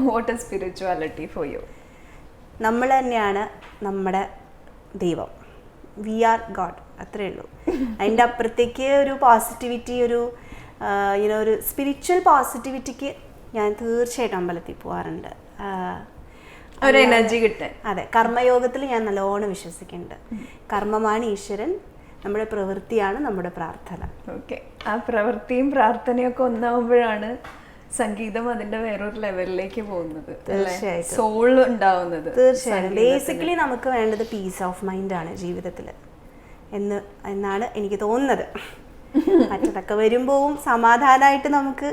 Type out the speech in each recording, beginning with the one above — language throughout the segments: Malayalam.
What is spirituality for you? നമ്മൾ തന്നെയാണ് നമ്മുടെ ദൈവം. വി ആർ ഗോഡ്, അത്രയേ ഉള്ളൂ. അതിൻ്റെ അപ്പുറത്തേക്ക് ഒരു പോസിറ്റിവിറ്റി, ഒരു ഒരു സ്പിരിച്വൽ പോസിറ്റിവിറ്റിക്ക് ഞാൻ തീർച്ചയായിട്ടും അമ്പലത്തിൽ പോകാറുണ്ട്. ഒരു എനർജി കിട്ടാൻ. അതെ, കർമ്മയോഗത്തിൽ ഞാൻ നല്ലോണം വിശ്വസിക്കുന്നുണ്ട്. കർമ്മമാണ് ഈശ്വരൻ, നമ്മുടെ പ്രവൃത്തിയാണ് നമ്മുടെ പ്രാർത്ഥന. ഓക്കെ, ആ പ്രവൃത്തിയും പ്രാർത്ഥനയും ഒക്കെ ഒന്നാവുമ്പോഴാണ് സംഗീതം അതിന്റെ വേറൊരു ലെവലിലേക്ക് പോകുന്നത്. തീർച്ചയായിട്ടും സോൾ ഉണ്ടാവുന്നത്. തീർച്ചയായും ബേസിക്കലി നമുക്ക് വേണ്ടത് പീസ് ഓഫ് മൈൻഡ് ആണ് ജീവിതത്തിൽ എന്നാണ് എനിക്ക് തോന്നുന്നത്. മറ്റതൊക്കെ വരുമ്പോഴും സമാധാനമായിട്ട് നമുക്ക്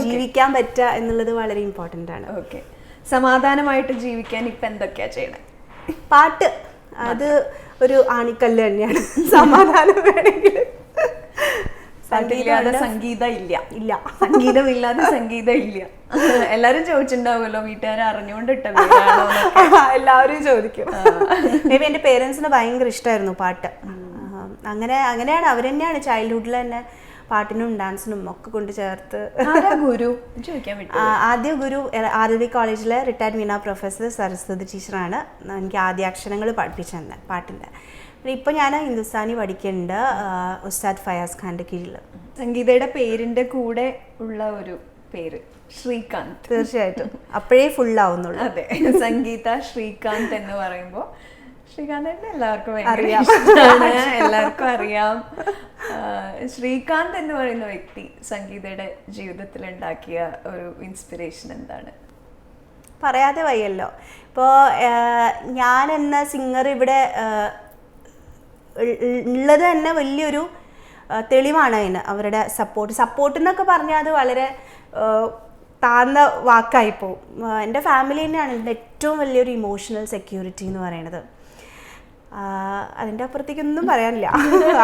ജീവിക്കാൻ പറ്റുക എന്നുള്ളത് വളരെ ഇമ്പോർട്ടൻ്റ് ആണ്. ഓക്കെ, സമാധാനമായിട്ട് ജീവിക്കാൻ ഇപ്പം എന്തൊക്കെയാ ചെയ്യണേ? പാട്ട് അത് ഒരു ആണിക്കല്ല് തന്നെയാണ്. സമാധാനം വേണമെങ്കിൽ സംഗീതം ഇല്ല, സംഗീതമില്ലാതെ സംഗീതം ഇല്ല. എല്ലാരും ചോദിച്ചിട്ടുണ്ടാവുമല്ലോ, വീട്ടുകാരെ അറിഞ്ഞുകൊണ്ടിട്ട എല്ലാവരും ചോദിക്കും. മേ ബി എൻ്റെ പേരൻസിന് ഭയങ്കര ഇഷ്ടമായിരുന്നു പാട്ട്. അങ്ങനെയാണ് അവർ തന്നെയാണ് ചൈൽഡ്ഹുഡിൽ തന്നെ പാട്ടിനും ഡാൻസിനും ഒക്കെ കൊണ്ട് ചേർത്ത്. ഗുരു ചോദിക്കാൻ പറ്റും. ആദ്യ ഗുരു ആർവി കോളേജിലെ റിട്ടയർഡ് വീണ പ്രൊഫസർ സരസ്വതി ടീച്ചറാണ് എനിക്ക് ആദ്യാക്ഷരങ്ങൾ പഠിപ്പിച്ചു തന്നെ പാട്ടിൻ്റെ. പിന്നെ ഇപ്പം ഞാൻ ഹിന്ദുസ്ഥാനി പഠിക്കുന്നുണ്ട് ഉസ്താദ് ഫയാസ് ഖാൻ്റെ കീഴിൽ. സംഗീതയുടെ പേരിൻ്റെ കൂടെ ഉള്ള ഒരു പേര് ശ്രീകാന്ത്. തീർച്ചയായിട്ടും അപ്പോഴേ ഫുള്ളാവുന്നുള്ളൂ. അതെ, സംഗീത ശ്രീകാന്ത് എന്ന് പറയുമ്പോൾ ശ്രീകാന്ത് എല്ലാവർക്കും അറിയാം, എല്ലാവർക്കും അറിയാം. ശ്രീകാന്ത് എന്ന് പറയുന്ന വ്യക്തി സംഗീതയുടെ ജീവിതത്തിൽ ഉണ്ടാക്കിയ ഒരു ഇൻസ്പിറേഷൻ എന്താണ്? പറയാതെ വയ്യല്ലോ. ഇപ്പോൾ ഞാൻ എന്ന സിംഗർ ഇവിടെ ഉള്ളത് തന്നെ വലിയൊരു തെളിവാണ് അതിന്. അവരുടെ സപ്പോർട്ട് എന്നൊക്കെ പറഞ്ഞാൽ അത് വളരെ താഴ്ന്ന വാക്കായിപ്പോവും. എൻ്റെ ഫാമിലി തന്നെയാണ് എൻ്റെ ഏറ്റവും വലിയൊരു ഇമോഷണൽ സെക്യൂരിറ്റി എന്ന് പറയുന്നത്. അതിൻ്റെ അപ്പുറത്തേക്കൊന്നും പറയാനില്ല.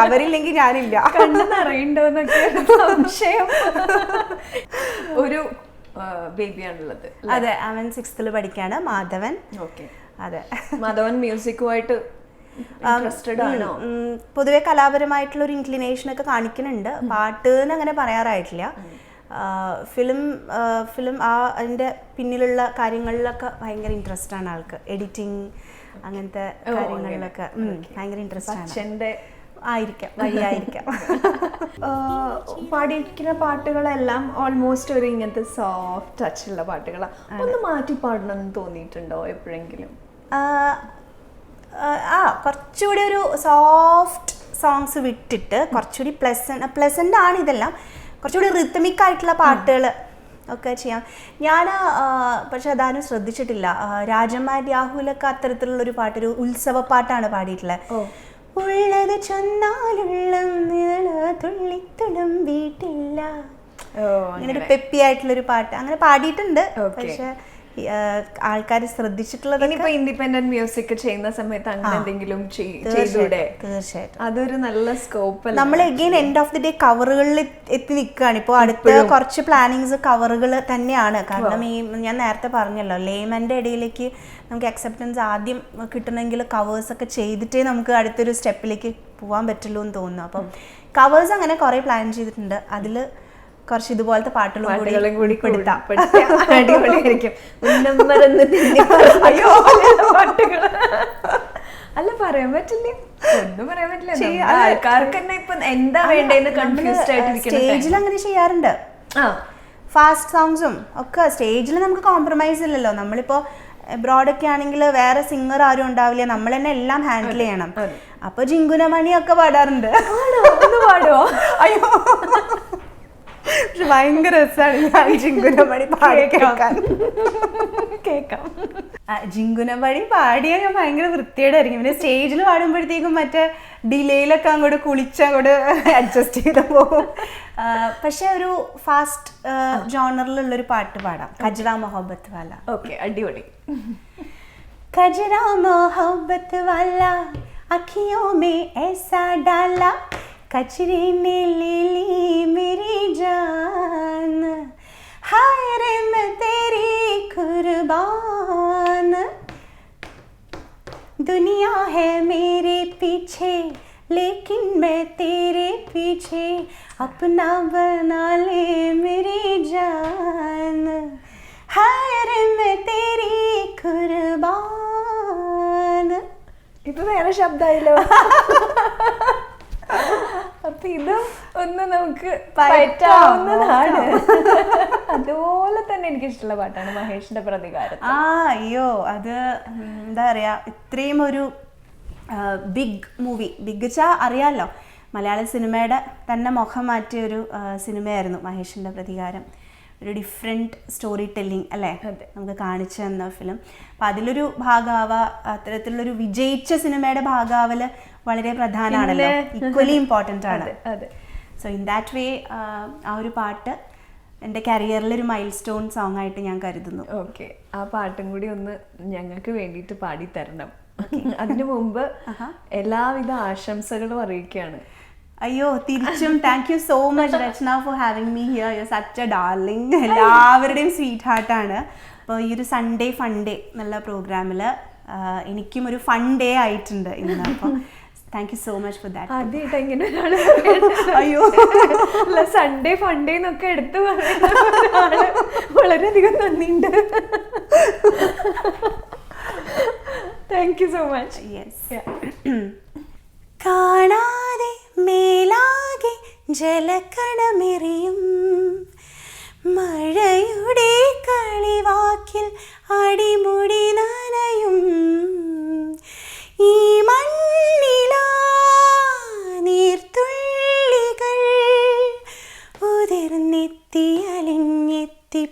അവരില്ലെങ്കിൽ ഞാനില്ല. കണ്ടെന്നറിയണ്ടോന്നൊക്കെ സംശയം. ഒരു ബേബിയാണുള്ളത്. അതെ, അവൻ 6th പഠിക്കാണ്, മാധവൻ. ഓക്കെ, അതെ. മാധവൻ മ്യൂസിക്കുമായിട്ട് പൊതുവെ കലാപരമായിട്ടുള്ള ഒരു ഇൻക്ലിനേഷനൊക്കെ കാണിക്കുന്നുണ്ട്. പാട്ട് എന്ന് അങ്ങനെ പറയാറായിട്ടില്ല. ഫിലിം അതിൻ്റെ പിന്നിലുള്ള കാര്യങ്ങളിലൊക്കെ ഭയങ്കര ഇൻട്രസ്റ്റ് ആണ് ആൾക്ക്. എഡിറ്റിംഗ് അങ്ങനത്തെ കാര്യങ്ങളിലൊക്കെ ഭയങ്കര ഇൻട്രസ്റ്റ് ആണ്. വഴിയായിരിക്കാം. പാടിയിരിക്കുന്ന പാട്ടുകളെല്ലാം ഓൾമോസ്റ്റ് ഒരു ഇങ്ങനത്തെ സോഫ്റ്റ് ടച്ചുള്ള പാട്ടുകളാണ്. ഒന്ന് മാറ്റി പാടണമെന്ന് തോന്നിയിട്ടുണ്ടോ എപ്പോഴെങ്കിലും? കുറച്ചുകൂടി ഒരു സോഫ്റ്റ് സോങ്സ് വിട്ടിട്ട് കുറച്ചുകൂടി പ്ലസൻ്റ് ആണ് ഇതെല്ലാം. കുറച്ചുകൂടി റിത്തമിക് ആയിട്ടുള്ള പാട്ടുകൾ ഒക്കെ ചെയ്യാം ഞാൻ. പക്ഷെ അതാരും ശ്രദ്ധിച്ചിട്ടില്ല. രാജന്മാർ രാഹുലൊക്കെ അത്തരത്തിലുള്ളൊരു പാട്ട്, ഒരു ഉത്സവ പാട്ടാണ് പാടിയിട്ടുള്ളത്. ഉള്ളത് ചൊന്നാലുള്ള തുള്ളിത്തുളും വീട്ടില്ല, അങ്ങനെ ഒരു പെപ്പി ആയിട്ടുള്ളൊരു പാട്ട് അങ്ങനെ പാടിയിട്ടുണ്ട്. പക്ഷെ ആൾക്കാർ ശ്രദ്ധിച്ചിട്ടുള്ളത് ഇൻഡിപെൻഡന്റ് മ്യൂസിക് ചെയ്യുന്ന സമയത്ത് അങ്ങനെ എന്തെങ്കിലും ചെയ്തൂടെ? തീർച്ചയായിട്ടും അതൊരു നല്ല സ്കോപ്പ്. നമ്മൾ again end of the day കവറുകളിൽ എത്തി നിൽക്കുകയാണ്. ഇപ്പോൾ അടുത്ത കുറച്ച് പ്ലാനിങ്സ് കവറുകൾ തന്നെയാണ്. കാരണം ഞാൻ നേരത്തെ പറഞ്ഞല്ലോ, ലേമൻ്റെ ഇടയിലേക്ക് നമുക്ക് അക്സെപ്റ്റൻസ് ആദ്യം കിട്ടണമെങ്കിൽ കവേഴ്സൊക്കെ ചെയ്തിട്ടേ നമുക്ക് അടുത്തൊരു സ്റ്റെപ്പിലേക്ക് പോകാൻ പറ്റുള്ളൂ എന്ന് തോന്നുന്നു. അപ്പം കവേഴ്സ് അങ്ങനെ കുറേ പ്ലാൻ ചെയ്തിട്ടുണ്ട്. അതിൽ കുറച്ച് ഇതുപോലത്തെ പാട്ടുകളും കൂടി പെടുത്താം. അടിപൊളിയായിരിക്കും. അല്ല, പറയാൻ പറ്റില്ല, ഒന്നും പറയാൻ പറ്റില്ല. ആൾക്കാർക്ക് തന്നെ ഇപ്പൊ എന്താ വേണ്ടതെന്ന് കൺഫ്യൂസ്ഡ് ആയിട്ടിരിക്കണം. സ്റ്റേജിൽ അങ്ങനെ ചെയ്യാറുണ്ട്. ഫാസ്റ്റ് സോങ്സും ഒക്കെ സ്റ്റേജിൽ നമുക്ക് കോംപ്രമൈസ് ഇല്ലല്ലോ. നമ്മളിപ്പോ എബ്രോഡൊക്കെ ആണെങ്കിൽ വേറെ സിംഗർ ആരും ഉണ്ടാവില്ല, നമ്മൾ തന്നെ എല്ലാം ഹാൻഡിൽ ചെയ്യണം. അപ്പൊ ജിങ്കുനമണിയൊക്കെ പാടാറുണ്ട്. പാടുവോ? അയ്യോ, പക്ഷെ ഭയങ്കര രസമാണ് ഞാൻ ജിങ്കുനമണി പാടി കേൾക്കാം. ജിങ്കുനമണി പാടിയാൽ ഞാൻ ഭയങ്കര വൃത്തിയോടായിരിക്കും. പിന്നെ സ്റ്റേജിൽ പാടുമ്പോഴത്തേക്കും മറ്റേ ഡിലേയിലൊക്കെ അങ്ങോട്ട് കുളിച്ചങ്ങോട്ട് അഡ്ജസ്റ്റ് ചെയ്ത് പോകും. പക്ഷെ ഒരു ഫാസ്റ്റ് ജോണറിലുള്ളൊരു പാട്ട് പാടാം, കജറ മൊഹബ്ബത്ത് വാല. ഓക്കെ, അടിപൊളി. കജറ മൊഹബ്ബത്ത് വാല അഖിയോं में ऐसा डाला कचरे ने ले ली मेरी जान, हाय रे मैं तेरी कुर्बान, दुनिया है मेरे पीछे लेकिन मैं तेरे पीछे अपना बना ले मेरी जान, ഹായ് मैं तेरी कुर्बान. ഇത് വേറെ ശബ്ദമായല്ലോ. അപ്പൊ ഇതും ഒന്ന് നമുക്ക് പറ്റാവുന്നതാണ്. അതുപോലെ തന്നെ എനിക്ക് ഇഷ്ടമുള്ള പാട്ടാണ് മഹേഷിന്റെ പ്രതികാരം. അയ്യോ അത് എന്താ പറയാ, ഇത്രയും ഒരു ബിഗ് മൂവി, ബിഗ് വെച്ചാൽ അറിയാമല്ലോ, മലയാള സിനിമയുടെ തന്നെ മുഖം മാറ്റിയ ഒരു സിനിമയായിരുന്നു മഹേഷിന്റെ പ്രതികാരം. ഒരു ഡിഫറെൻറ്റ് സ്റ്റോറി ടെല്ലിങ് അല്ലേ നമുക്ക് കാണിച്ചു തന്ന ഫിലിം. അപ്പം അതിലൊരു ഭാഗമാവുക, അത്തരത്തിലുള്ളൊരു വിജയിച്ച സിനിമയുടെ ഭാഗമാവല് വളരെ പ്രധാനമാണല്ലോ, ഈക്വലി ഇമ്പോർട്ടൻ്റ് ആണ്. സോ ഇൻ ദാറ്റ് വേ ആ ഒരു പാട്ട് എൻ്റെ കരിയറിലൊരു മൈൽ സ്റ്റോൺ സോങ് ആയിട്ട് ഞാൻ കരുതുന്നു. ഓക്കെ, ആ പാട്ടും കൂടി ഒന്ന് ഞങ്ങൾക്ക് വേണ്ടിയിട്ട് പാടിത്തരണം. അതിനു മുമ്പ് എല്ലാവിധ ആശംസകളും അറിയിക്കുകയാണ്. അയ്യോ തിരിച്ചും thank you so much Rachana for having me here. You such a darling. എല്ലാവരുടെയും സ്വീറ്റ് ഹാർട്ടാണ്. അപ്പോൾ ഈ ഒരു സൺഡേ ഫൺ ഡേ എന്നുള്ള പ്രോഗ്രാമിൽ എനിക്കും ഒരു ഫൺ ഡേ ആയിട്ടുണ്ട് ഇന്ന്. അപ്പം thank you so much for that. ആദ്യമായിട്ട് എങ്ങനെ ഒരാള് അയ്യോ അല്ല സൺഡേ ഫൺഡേ എന്നൊക്കെ എടുത്തു വളരെയധികം നന്ദിയുണ്ട്. Thank you so much. Yes. കാണാതെ മേലാകെ ജലക്കണമെറിയും മഴയുടെ കളിവാക്കിൽ അടിമുടി നനയും ഈ മണ്ണിലാ നീർത്തുള്ളികൾ ഉതിർന്നെത്തി അലിഞ്ഞെത്തി